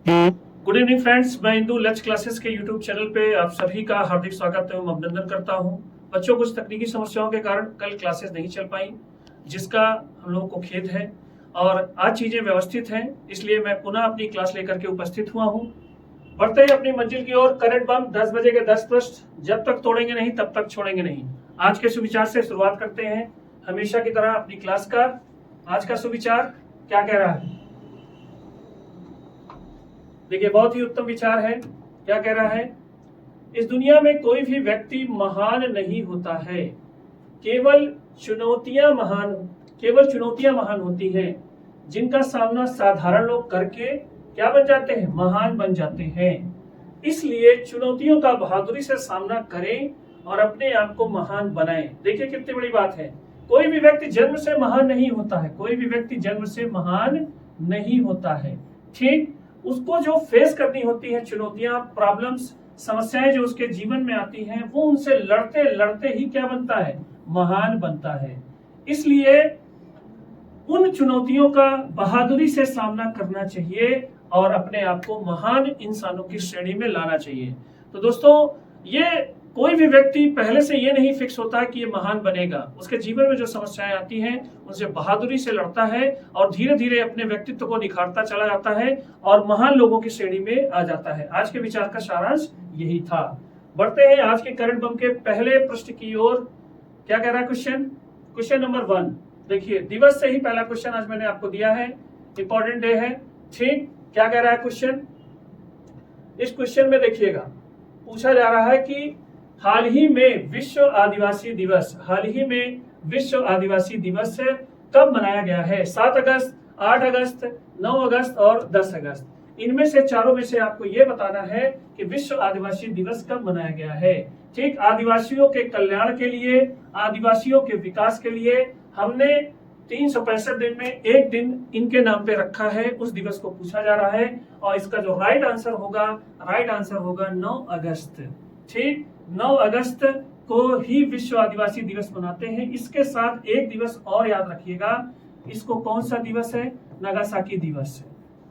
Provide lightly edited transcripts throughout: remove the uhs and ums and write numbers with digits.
Good evening friends, मैं इंदू लच classes के यूट्यूब चैनल पे आप सभी का हार्दिक स्वागत एवं अभिनंदन करता हूं। बच्चों, कुछ तकनीकी समस्याओं के कारण कल क्लासेस नहीं चल पाई, जिसका हम लोगों को खेद है। और आज चीजें व्यवस्थित हैं, इसलिए मैं पुनः अपनी क्लास लेकर के उपस्थित हुआ हूं। बढ़ते हैं अपनी मंजिल की ओर। करंट बम 10 बजे के 10 प्रश्न, जब तक तोड़ेंगे नहीं तब तक छोड़ेंगे नहीं। आज के सुविचार से शुरुआत करते हैं, हमेशा की तरह अपनी क्लास का। आज का सुविचार क्या कह रहा है? देखिए, बहुत ही उत्तम विचार है। क्या कह रहा है? इस दुनिया में कोई भी व्यक्ति महान नहीं होता है, केवल चुनौतियां महान होती हैं, जिनका सामना साधारण लोग करके क्या बन जाते हैं? महान बन जाते हैं। इसलिए चुनौतियों का बहादुरी से सामना करें और अपने आप को महान बनाएं। देखिए कितनी बड़ी बात है। कोई भी व्यक्ति जन्म से महान नहीं होता है, कोई भी व्यक्ति जन्म से महान नहीं होता है। ठीक, उसको जो फेस करनी होती है चुनौतियां, प्रॉब्लम्स, समस्याएं जो उसके जीवन में आती हैं, वो उनसे लड़ते लड़ते ही क्या बनता है? महान बनता है। इसलिए उन चुनौतियों का बहादुरी से सामना करना चाहिए और अपने आप को महान इंसानों की श्रेणी में लाना चाहिए। तो दोस्तों, ये कोई भी व्यक्ति पहले से ये नहीं फिक्स होता कि ये महान बनेगा। उसके जीवन में जो समस्याएं आती हैं उनसे बहादुरी से लड़ता है और धीरे धीरे अपने व्यक्तित्व को निखारता चला जाता है और महान लोगों की श्रेणी में आ जाता है। आज के विचार का सारांश यही था। बढ़ते हैं आज के करंट बम के पहले प्रश्न की ओर। क्या कह रहा है क्वेश्चन नंबर 1। देखिए, दिवस से ही पहला क्वेश्चन आज मैंने आपको दिया है, इंपॉर्टेंट डे है। ठीक, क्या कह रहा है क्वेश्चन? इस क्वेश्चन में देखिएगा, पूछा जा रहा है कि हाल ही में विश्व आदिवासी दिवस कब मनाया गया है? 7 अगस्त, 8 अगस्त, 9 अगस्त और 10 अगस्त। इनमें से चारों में से आपको यह बताना है कि विश्व आदिवासी दिवस कब मनाया गया है। ठीक, आदिवासियों के कल्याण के लिए, आदिवासियों के विकास के लिए हमने 365 दिन में एक दिन इनके नाम पे रखा है, उस दिवस को पूछा जा रहा है। और इसका जो राइट आंसर होगा 9 अगस्त। ठीक, 9 अगस्त को ही विश्व आदिवासी दिवस मनाते हैं। इसके साथ एक दिवस और याद रखिएगा, इसको कौन सा दिवस है? नागासाकी दिवस।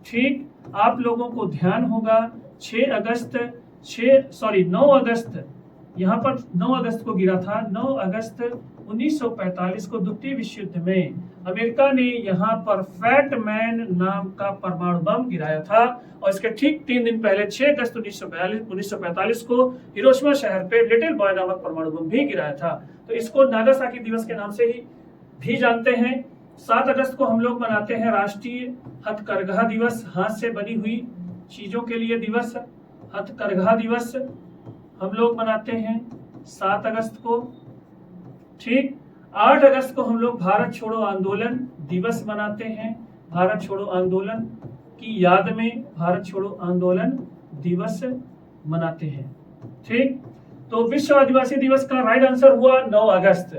ठीक, आप लोगों को ध्यान होगा 9 अगस्त, यहाँ पर 9 अगस्त को गिरा था। 9 अगस्त 1945 को द्वितीय विश्व युद्ध में अमेरिका ने यहाँ पर फैट मैन नाम का परमाणु बम गिराया था। और इसके ठीक 3 दिन पहले 6 अगस्त 1945 को हिरोशिमा शहर पे लिटिल बॉय नामक परमाणु बम भी गिराया था। तो इसको नागासाकी दिवस के नाम से ही भी जानते हैं। 7 अगस्त को हम लोग मनाते हैं राष्ट्रीय हथकरघा दिवस, हाथ से बनी हुई चीजों के लिए दिवस, हथकरघा दिवस हम लोग मनाते हैं 7 अगस्त को। ठीक, 8 अगस्त को हम लोग भारत छोड़ो आंदोलन दिवस मनाते हैं। भारत छोड़ो आंदोलन की याद में भारत छोड़ो आंदोलन दिवस मनाते हैं। ठीक, तो विश्व आदिवासी दिवस का राइट आंसर हुआ 9 अगस्त।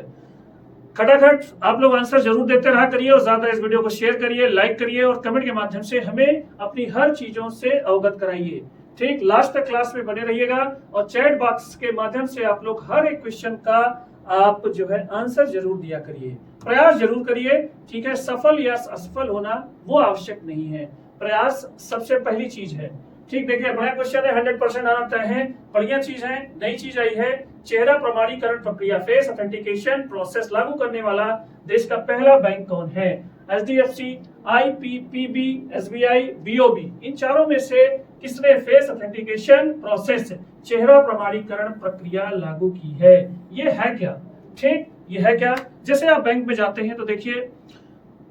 खटाखट आप लोग आंसर जरूर देते रहा करिए और ज्यादा इस वीडियो को शेयर करिए, लाइक करिए और कमेंट के माध्यम से हमें अपनी हर चीजों से अवगत कराइए। ठीक, लास्ट तक क्लास में बने रहिएगा और चैट बॉक्स के माध्यम से आप लोग हर एक क्वेश्चन का आप जो है आंसर जरूर दिया करिए, प्रयास जरूर करिए। ठीक है, सफल या असफल होना वो आवश्यक नहीं है, प्रयास सबसे पहली चीज है। ठीक, देखिए बड़ा क्वेश्चन है, 100% आना तय है, बढ़िया चीज है। नई चीज आई है, चेहरा प्रमाणीकरण प्रक्रिया, फेस ऑथेंटिकेशन प्रोसेस लागू करने वाला देश का पहला बैंक कौन है? HDFC, IPPB, SBI, BOB। इन चारों में से किसने फेस ऑथेंटिकेशन प्रोसेस, चेहरा प्रमाणीकरण प्रक्रिया लागू की है? ये है क्या? ठीक, ये है क्या? जैसे आप बैंक में जाते हैं तो देखिए,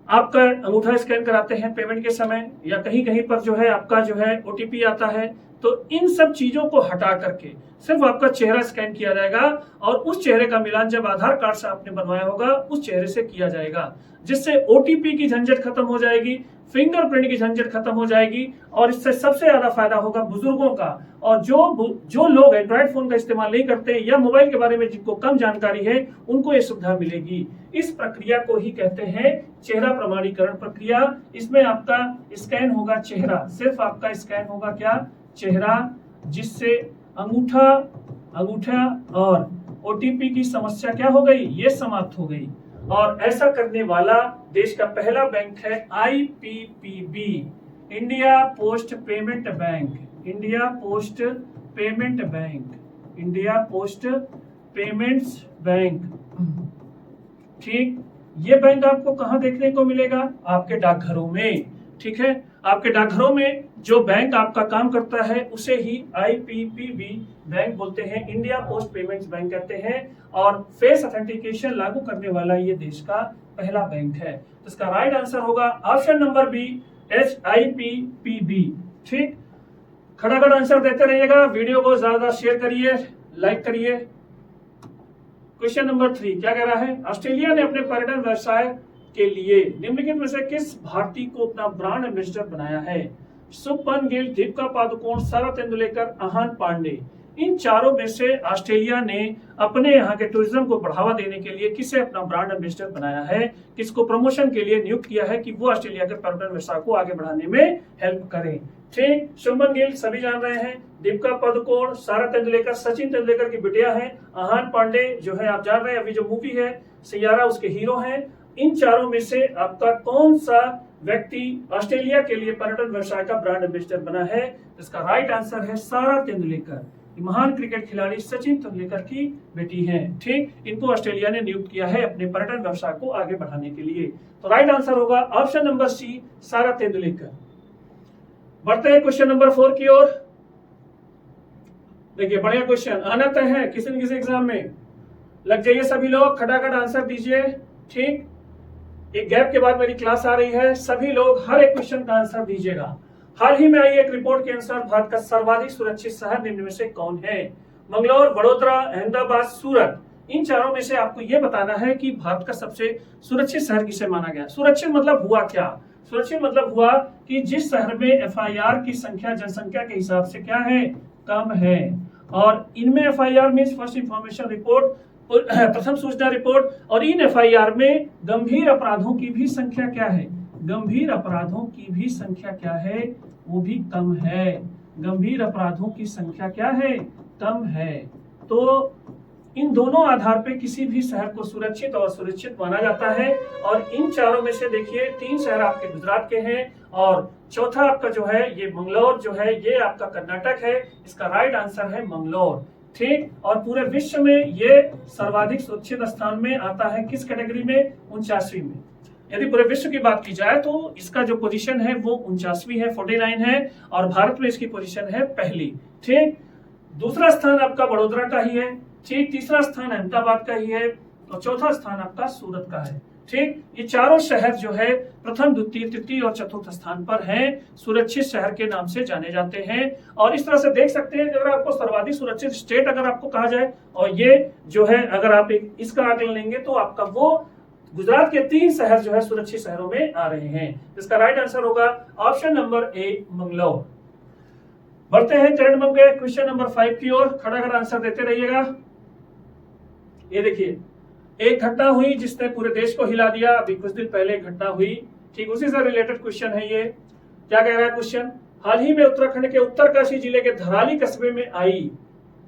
आपका अंगूठा स्कैन कराते हैं पेमेंट के समय, या कहीं कहीं पर जो है आपका जो है OTP आता है। तो इन सब चीजों को हटा करके सिर्फ आपका चेहरा स्कैन किया जाएगा और उस चेहरे का मिलान जब आधार कार्ड से आपने बनवाया होगा उस चेहरे से किया जाएगा, जिससे OTP की झंझट खत्म हो जाएगी, फिंगरप्रिंट की झंझट खत्म हो जाएगी। और इससे सबसे ज्यादा फायदा होगा बुजुर्गों का, और जो लोग एंड्रॉइड फोन का इस्तेमाल नहीं करते या मोबाइल के बारे में जिनको कम जानकारी है उनको ये सुविधा मिलेगी। इस प्रक्रिया को ही कहते हैं चेहरा प्रमाणीकरण प्रक्रिया। इसमें आपका स्कैन होगा चेहरा, सिर्फ आपका स्कैन होगा क्या? चेहरा, जिससे अंगूठा और OTP की समस्या क्या हो गई? ये समाप्त हो गई। और ऐसा करने वाला देश का पहला बैंक है IPPB, India post payment bank, India post payment bank, India post payments bank. ठीक, ये बैंक आपको कहां देखने को मिलेगा? आपके डाकघरों में। ठीक है, आपके डाकघरों में जो बैंक आपका काम करता है उसे ही IPPB बैंक बोलते हैं, इंडिया पोस्ट पेमेंट्स बैंक कहते हैं। और फेस ऑथेंटिकेशन लागू करने वाला ये देश का पहला बैंक है। तो इसका राइट आंसर होगा ऑप्शन नंबर बी, HIPPB। ठीक, खड़ाखड़ आंसर देते रहिएगा, वीडियो को ज्यादा शेयर करिए, लाइक करिए। क्वेश्चन नंबर 3 क्या कह रहा है? ऑस्ट्रेलिया ने अपने पर्यटन व्यवसाय के लिए निम्नलिखित में से किस भारतीय को अपना ब्रांड एम्बेसडर बनाया है? शुभमन गिल, दीपिका पादुकोण, सारा तेंदुलेकर, आहान पांडे। इन चारों में से ऑस्ट्रेलिया ने अपने यहाँ के टूरिज्म को बढ़ावा देने के लिए किसे अपना ब्रांड एम्बेसडर बनाया है, किसको प्रमोशन के लिए नियुक्त किया है कि वो ऑस्ट्रेलिया के पर्यटन व्यवसाय को आगे बढ़ाने में हेल्प करें? ठीक, शुभमन गिल सभी जान रहे हैं, दीपिका पादुकोण, सारा तेंदुलेकर सचिन तेंदुलेकर की बिटिया है, आहान पांडे जो है आप जान रहे हैं अभी जो मूवी है सैयारा उसके हीरो हैं। इन चारों में से आपका कौन सा व्यक्ति ऑस्ट्रेलिया के लिए पर्यटन व्यवसाय का ब्रांड एम्बेसडर बना है? इसका राइट आंसर है सारा तेंदुलेकर। महान क्रिकेट खिलाड़ी सचिन तेंदुलेकर की बेटी हैं। ठीक, इनको ऑस्ट्रेलिया ने नियुक्त किया है अपने पर्यटन व्यवसाय को आगे बढ़ाने के लिए। तो राइट आंसर होगा ऑप्शन नंबर सी, सारा तेंदुलेकर। बढ़ते हैं क्वेश्चन नंबर 4 की ओर। देखिए बढ़िया क्वेश्चन आना तय है किसी न किसी एग्जाम में। लग जाइए सभी लोग, खटाखट आंसर दीजिए। ठीक, एक गैप के बाद मेरी क्लास आ रही है, सभी लोग हर एक क्वेश्चन का आंसर दीजिएगा। हाल ही में आई एक रिपोर्ट के अनुसार भारत का सर्वाधिक सुरक्षित शहर निम्न में से कौन है? मंगलौर, बड़ोदरा, अहमदाबाद, सूरत। इन चारों में से आपको यह बताना है कि भारत का सबसे सुरक्षित शहर किसे माना गया। सुरक्षित मतलब हुआ क्या? सुरक्षित मतलब हुआ कि जिस शहर में FIR की संख्या जनसंख्या के हिसाब से क्या है? कम है। और इनमें FIR means first information report, प्रथम सूचना रिपोर्ट। और इन FIR में गंभीर अपराधों की भी संख्या क्या है? गंभीर अपराधों की भी संख्या क्या है? वो भी कम है। गंभीर अपराधों की संख्या क्या है? कम है। तो इन दोनों आधार पे किसी भी शहर को सुरक्षित और सुरक्षित माना जाता है। और इन चारों में से देखिए 3 शहर आपके गुजरात के हैं और चौथा आपका जो है ये मंगलौर जो है ये आपका कर्नाटक है। इसका राइट आंसर है मंगलौर। ठीक, और पूरे विश्व में ये सर्वाधिक सुरक्षित स्थान में आता है किस कैटेगरी में? 49वीं में। यदि पूरे विश्व की बात की जाए तो इसका जो पोजीशन है वो 49वीं है, 49 है। और भारत में इसकी पोजीशन है पहली। ठीक, दूसरा स्थान आपका बड़ोदरा का ही है। ठीक, तीसरा स्थान अहमदाबाद का ही है और चौथा स्थान आपका सूरत का है। ठीक, ये चारों शहर जो है प्रथम, द्वितीय, तृतीय और चतुर्थ स्थान पर हैं, सुरक्षित शहर के नाम से जाने जाते हैं। और इस तरह से देख सकते हैं अगर आपको सर्वाधिक सुरक्षित स्टेट अगर आपको कहा जाए और ये जो है अगर आप इसका आकलन लेंगे तो आपका वो गुजरात के 3 शहर जो है सुरक्षित शहरों में आ रहे हैं। इसका राइट आंसर होगा ऑप्शन नंबर ए, मंगलौर। बढ़ते हैं चरण नंबर के क्वेश्चन नंबर 5 की ओर, खड़ा आंसर देते रहिएगा। ये देखिए एक घटना हुई जिसने पूरे देश को हिला दिया, अभी कुछ दिन पहले एक घटना हुई। ठीक, उसी से रिलेटेड क्वेश्चन है ये। क्या कह रहा है क्वेश्चन? हाल ही में उत्तराखंड के उत्तरकाशी जिले के धराली कस्बे में आई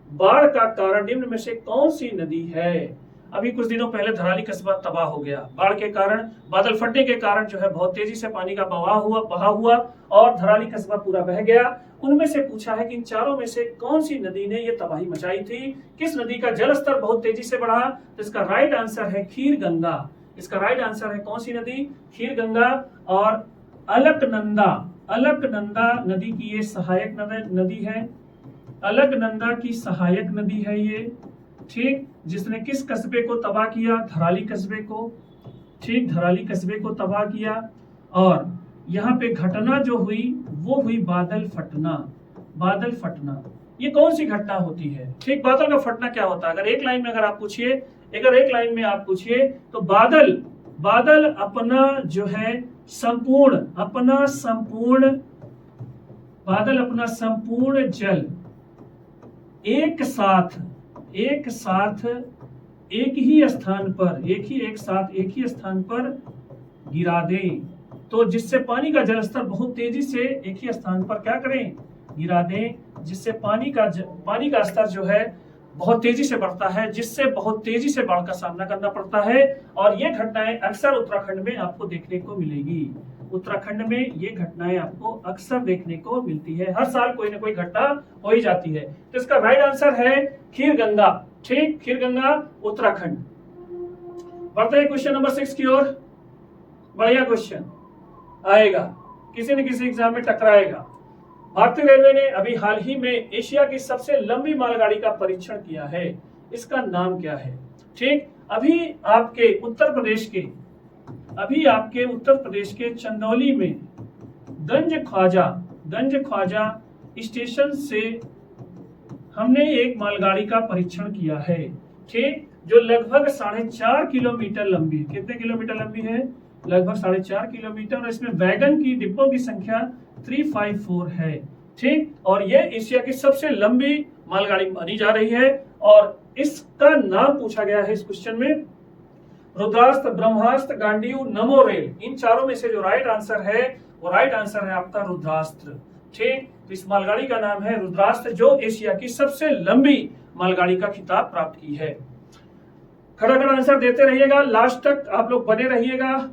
बाढ़ का कारण निम्न में से कौन सी नदी है? अभी कुछ दिनों पहले धराली कस्बा तबाह हो गया बाढ़ के कारण, बादल फटने के कारण जो है बहुत तेजी से पानी का बहा हुआ और धराली कस्बा पूरा बह गया। उनमें से पूछा है कि इन चारों में से कौन सी नदी ने ये तबाही मचाई थी? किस नदी का जल स्तर बहुत तेजी से बढ़ा? तो इसका राइट आंसर है खीर गंगा। इसका राइट आंसर है कौन सी नदी? खीर गंगा। और अलकनंदा नदी की ये सहायक नदी है। अलकनंदा की सहायक नदी है ये। ठीक, जिसने किस कस्बे को तबाह किया? धराली कस्बे को। ठीक, धराली कस्बे को तबाह किया। और यहाँ पे घटना जो हुई वो हुई बादल फटना। बादल फटना ये कौन सी घटना होती है? ठीक, बादल का फटना क्या होता है? अगर एक लाइन में अगर आप पूछिए तो बादल अपना जो है संपूर्ण जल एक साथ एक ही स्थान पर गिरा दें, तो जिससे पानी का जलस्तर बहुत तेजी से एक ही स्थान पर क्या करें? गिरा दें, जिससे पानी का स्तर जो है बहुत तेजी से बढ़ता है, जिससे बहुत तेजी से बाढ़ का सामना करना पड़ता है। और ये घटनाएं अक्सर उत्तराखंड में आपको देखने को मिलेगी। उत्तराखंड में ये घटनाएं आपको अक्सर देखने को मिलती है। हर साल कोई ना कोई घटना हो ही जाती है। तो इसका राइट आंसर है खीरगंगा। ठीक, खीरगंगा उत्तराखंड। बढ़ते हैं क्वेश्चन नंबर 6 की ओर। बढ़िया क्वेश्चन आएगा, किसी न किसी एग्जाम में टकराएगा। भारतीय रेलवे ने अभी हाल ही में एशिया की सबसे लंबी मालगाड़ी का परीक्षण किया है, इसका नाम क्या है? ठीक, अभी आपके उत्तर प्रदेश के चंदौली में गंज ख्वाजा स्टेशन से हमने एक मालगाड़ी का परीक्षण किया है। ठीक, जो लगभग 4.5 किलोमीटर लंबी, कितने किलोमीटर लंबी है? लगभग 4.5 किलोमीटर, और इसमें वैगन की डिब्बों की संख्या 354 है। ठीक, और यह एशिया की सबसे लंबी मालगाड़ी मानी जा रही है। और इसका नाम पूछा गया है इस क्वेश्चन में, रुद्रास्त्र, ब्रह्मास्त्र, गांडीव, नमो रेल। इन चारों में से जो राइट आंसर है वो राइट आंसर है आपका रुद्रास्त्र। ठीक, तो इस मालगाड़ी का नाम है रुद्रास्त्र, जो एशिया की सबसे लंबी मालगाड़ी का खिताब प्राप्त की है। खड़ा आंसर देते रहिएगा, लास्ट तक आप लोग बने रहिएगा।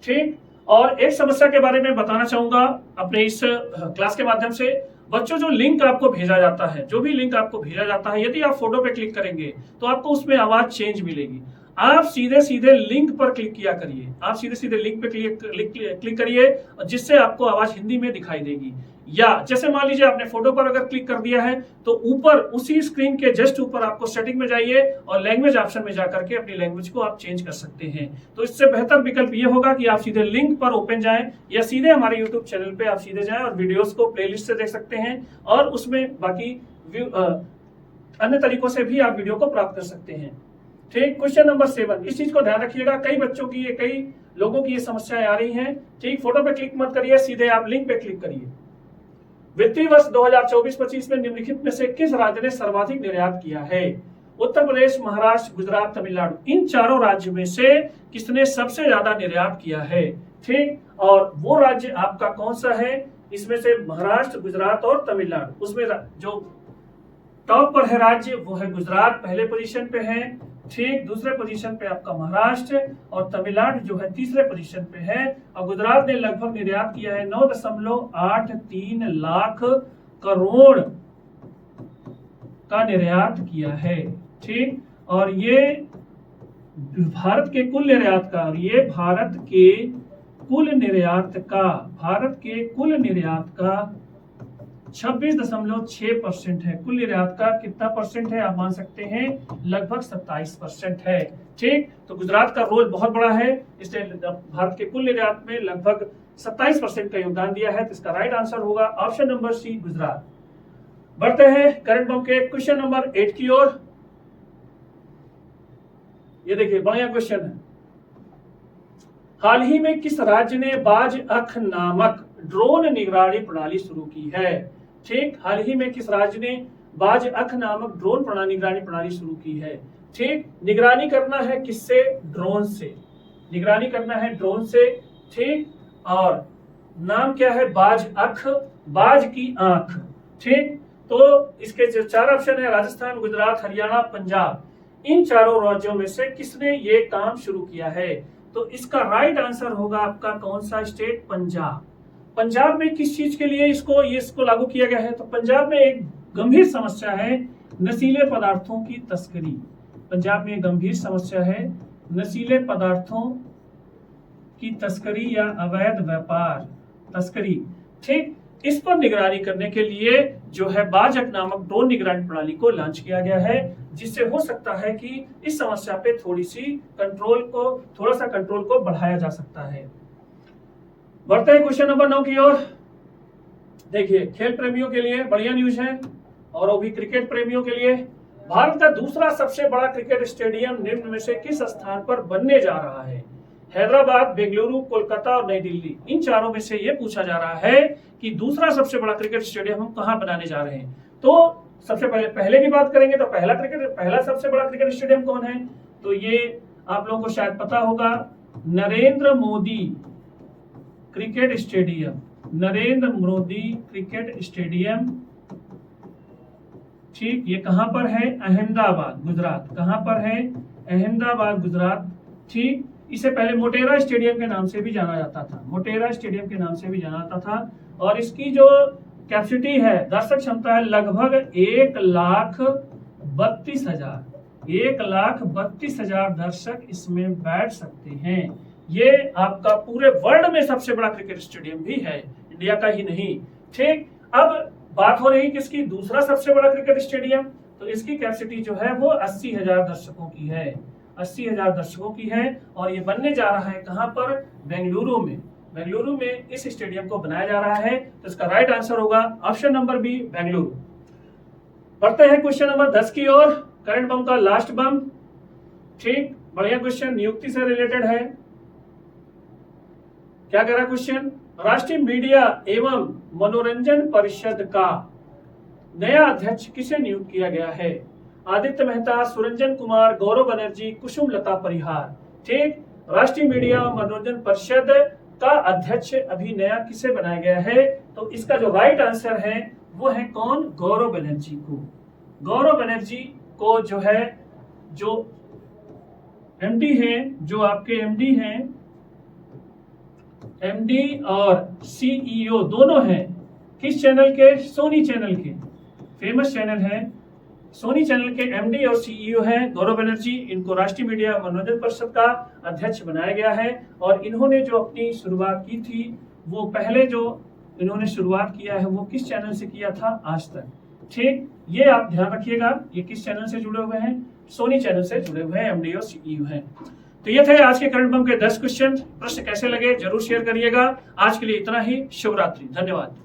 ठीक, और एक समस्या के बारे में बताना चाहूंगा अपने इस क्लास के माध्यम से। बच्चों, जो लिंक आपको भेजा जाता है, जो भी लिंक आपको भेजा जाता है, यदि आप फोटो पे क्लिक करेंगे तो आपको उसमें आवाज चेंज मिलेगी। आप सीधे सीधे लिंक पर क्लिक किया करिए, आप सीधे सीधे लिंक पे क्लिक करिए, जिससे आपको आवाज हिंदी में दिखाई देगी। या जैसे मान लीजिए आपने फोटो पर अगर क्लिक कर दिया है तो ऊपर उसी स्क्रीन के जस्ट ऊपर आपको सेटिंग में जाइए और लैंग्वेज ऑप्शन में जाकर के अपनी लैंग्वेज को आप चेंज कर सकते हैं। तो इससे बेहतर विकल्प ये होगा कि आप सीधे लिंक पर ओपन जाएं या सीधे हमारे यूट्यूब चैनल पे आप सीधे जाएं और वीडियोस को प्लेलिस्ट से देख सकते हैं, और उसमें बाकी अन्य तरीकों से भी आप वीडियो को प्राप्त कर सकते हैं। ठीक, क्वेश्चन नंबर 7, इस चीज को ध्यान रखिएगा, कई बच्चों की कई लोगों की ये समस्याएं आ रही हैं। ठीक, फोटो पे क्लिक मत करिए, सीधे आप लिंक पे क्लिक करिए। वित्तीय वर्ष 2024-25 में निम्नलिखित में से किस राज्य ने सर्वाधिक निर्यात किया है? उत्तर प्रदेश, महाराष्ट्र, गुजरात, तमिलनाडु। इन चारों राज्यों में से किसने सबसे ज्यादा निर्यात किया है? ठीक, और वो राज्य आपका कौन सा है? इसमें से महाराष्ट्र, गुजरात और तमिलनाडु। उसमें जो टॉप पर है राज्य वो है गुजरात, पहले पोजीशन पे है। ठीक, दूसरे पोजीशन पे आपका महाराष्ट्र, और तमिलनाडु जो है तीसरे पोजीशन पे है। और गुजरात ने लगभग निर्यात किया है 9.83 लाख करोड़ का निर्यात किया है। ठीक, और ये भारत के कुल निर्यात का, और ये भारत के कुल निर्यात का 26.6% है। कुल निर्यात का कितना परसेंट है? आप मान सकते हैं लगभग 27% है। ठीक, तो गुजरात का रोल बहुत बड़ा है, इसने भारत के कुल निर्यात में लगभग 27% का योगदान दिया है। तो इसका राइट आंसर होगा ऑप्शन नंबर सी, गुजरात। बढ़ते हैं करंट बम के क्वेश्चन नंबर 8 की ओर। ये देखिए, बढ़िया क्वेश्चन है। हाल ही में किस राज्य ने बाज अख नामक ड्रोन निगरानी प्रणाली शुरू की है? ठीक, हाल ही में किस राज्य ने बाज अख नामक ड्रोन निगरानी प्रणाली शुरू की है? ठीक, निगरानी करना है किससे? ड्रोन से। निगरानी करना है ड्रोन से। ठीक, और नाम क्या है? बाज अख, बाज की आंख। ठीक, तो इसके जो 4 ऑप्शन है, राजस्थान, गुजरात, हरियाणा, पंजाब। इन चारों राज्यों में से किसने ये काम शुरू किया है? तो इसका राइट आंसर होगा आपका कौन सा स्टेट? पंजाब। पंजाब में किस चीज के लिए इसको लागू किया गया है? तो पंजाब में एक गंभीर समस्या है नशीले पदार्थों की तस्करी। पंजाब में एक गंभीर समस्या है नशीले पदार्थों की तस्करी या अवैध व्यापार, तस्करी। ठीक, इस पर निगरानी करने के लिए जो है बाजक नामक ड्रोन निगरानी प्रणाली को लॉन्च किया गया है, जिससे हो सकता है कि इस समस्या पे थोड़ा सा कंट्रोल को बढ़ाया जा सकता है। बढ़ते हैं क्वेश्चन नंबर 9 की ओर। देखिए, खेल प्रेमियों के लिए बढ़िया न्यूज है, और वो भी क्रिकेट प्रेमियों के लिए। भारत का दूसरा सबसे बड़ा क्रिकेट स्टेडियम निम्न में से किस स्थान पर बनने जा रहा है? हैदराबाद, बेंगलुरु, कोलकाता और नई दिल्ली। इन चारों में से ये पूछा जा रहा है कि दूसरा सबसे बड़ा क्रिकेट स्टेडियम हम कहां बनाने जा रहे हैं। तो सबसे पहले की बात करेंगे तो पहला सबसे बड़ा क्रिकेट स्टेडियम कौन है? तो ये आप लोगों को शायद पता होगा, Narendra Modi cricket stadium. Narendra Modi cricket stadium. ठीक, ये कहां पर है? अहमदाबाद, गुजरात। कहां पर है? अहमदाबाद, गुजरात। ठीक, इसे पहले मोटेरा स्टेडियम के नाम से भी जाना जाता था, मोटेरा स्टेडियम के नाम से भी जाना जाता था। और इसकी जो कैपेसिटी है, दर्शक क्षमता है लगभग 1,32,000 दर्शक इसमें बैठ सकते हैं। ये आपका पूरे वर्ल्ड में सबसे बड़ा क्रिकेट स्टेडियम भी है, इंडिया का ही नहीं। ठीक, अब बात हो रही किसकी, दूसरा सबसे बड़ा क्रिकेट स्टेडियम, तो इसकी कैपेसिटी जो है वो 80,000 दर्शकों की है, 80,000 दर्शकों की है। और ये बनने जा रहा है कहां पर, बेंगलुरु में। बेंगलुरु में इस स्टेडियम को बनाया जा रहा है, तो इसका राइट आंसर होगा ऑप्शन नंबर बी, बेंगलुरु। बढ़ते हैं क्वेश्चन नंबर 10 की ओर, करंट बम का लास्ट बम। ठीक, बढ़िया क्वेश्चन, नियुक्ति से रिलेटेड है। क्या कह रहा क्वेश्चन, राष्ट्रीय मीडिया एवं मनोरंजन परिषद का नया अध्यक्ष किसे नियुक्त किया गया है? आदित्य मेहता, सुरंजन कुमार, गौरव बनर्जी, कुसुम लता परिहार। ठीक, राष्ट्रीय मीडिया मनोरंजन परिषद का अध्यक्ष अभी नया किसे बनाया गया है? तो इसका जो राइट आंसर है वो है कौन, गौरव बनर्जी को। गौरव बनर्जी को जो है, जो एमडी हैं, जो आपके एमडी हैं, एमडी और सीईओ दोनों हैं किस चैनल के, सोनी चैनल के, फेमस चैनल है सोनी चैनल के एमडी और सीईओ हैं गौरव बनर्जी। इनको राष्ट्रीय मीडिया मनोरंजन परिषद का अध्यक्ष बनाया गया है। और इन्होंने जो अपनी शुरुआत की थी, वो पहले जो इन्होंने शुरुआत किया है वो किस चैनल से किया था, आज तक। ठीक, ये आप ध्यान रखिएगा, ये किस चैनल से जुड़े हुए हैं, सोनी चैनल से जुड़े हुए हैं, एमडी और सीईओ हैं। तो ये थे आज के करंट बम के 10 क्वेश्चन। प्रश्न कैसे लगे जरूर शेयर करिएगा। आज के लिए इतना ही, शुभ रात्रि, धन्यवाद।